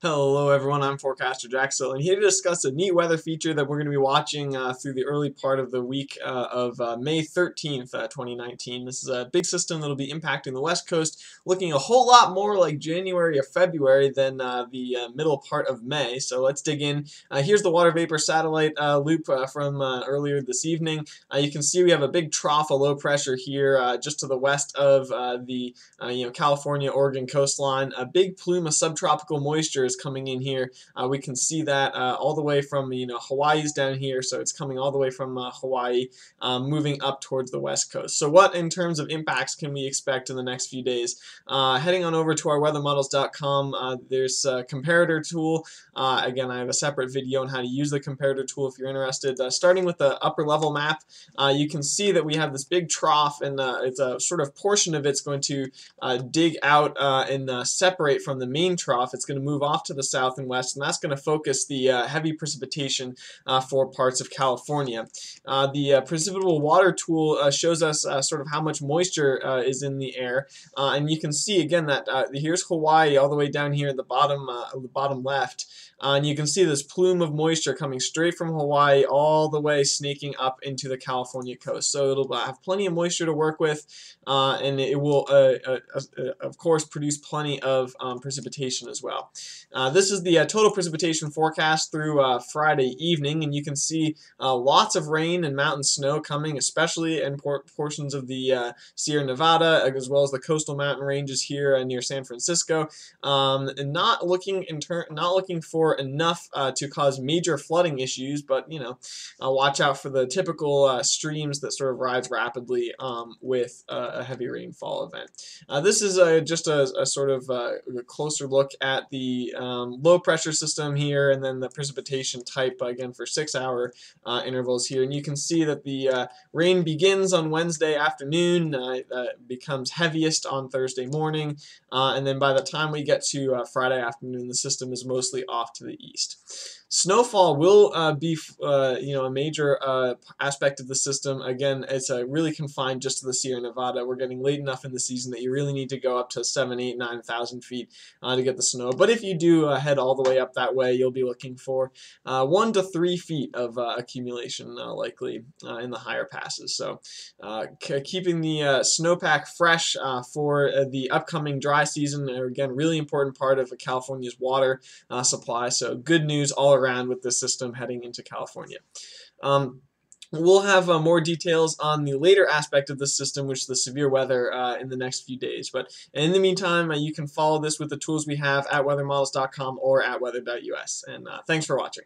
Hello everyone, I'm forecaster Jack Sillin here to discuss a neat weather feature that we're going to be watching through the early part of the week of May 13th, 2019. This is a big system that will be impacting the west coast, looking a whole lot more like January or February than the middle part of May. So let's dig in. Here's the water vapor satellite loop from earlier this evening. You can see we have a big trough of low pressure here just to the west of the California, Oregon coastline. A big plume of subtropical moisture is coming in here. We can see that all the way from Hawaii's down here, so it's coming all the way from Hawaii, moving up towards the west coast. So what in terms of impacts can we expect in the next few days? Heading on over to our weathermodels.com, there's a comparator tool. Again, I have a separate video on how to use the comparator tool if you're interested. Starting with the upper level map, you can see that we have this big trough, and it's a sort of portion of it's going to dig out and separate from the main trough. It's going to move off to the south and west, and that's going to focus the heavy precipitation for parts of California. The precipitable water tool shows us sort of how much moisture is in the air, and you can see again that here's Hawaii all the way down here at the bottom left. And you can see this plume of moisture coming straight from Hawaii all the way snaking up into the California coast. So it'll have plenty of moisture to work with, and it will, of course, produce plenty of precipitation as well. This is the total precipitation forecast through Friday evening, and you can see lots of rain and mountain snow coming, especially in portions of the Sierra Nevada, as well as the coastal mountain ranges here near San Francisco. And not looking for enough to cause major flooding issues, but watch out for the typical streams that sort of rise rapidly with a heavy rainfall event. This is just a sort of a closer look at the low pressure system here, and then the precipitation type again for 6-hour intervals here. And you can see that the rain begins on Wednesday afternoon, becomes heaviest on Thursday morning, and then by the time we get to Friday afternoon, the system is mostly off to the east. Snowfall will be a major aspect of the system. Again, it's really confined just to the Sierra Nevada. We're getting late enough in the season that you really need to go up to 7,000, 8,000, 9,000 feet to get the snow. But if you do head all the way up that way, you'll be looking for 1 to 3 feet of accumulation likely in the higher passes. So keeping the snowpack fresh for the upcoming dry season, again, really important part of California's water supply. So good news all around with this system heading into California. We'll have more details on the later aspect of the system, which is the severe weather, in the next few days. But in the meantime, you can follow this with the tools we have at weathermodels.com or at weather.us. And thanks for watching.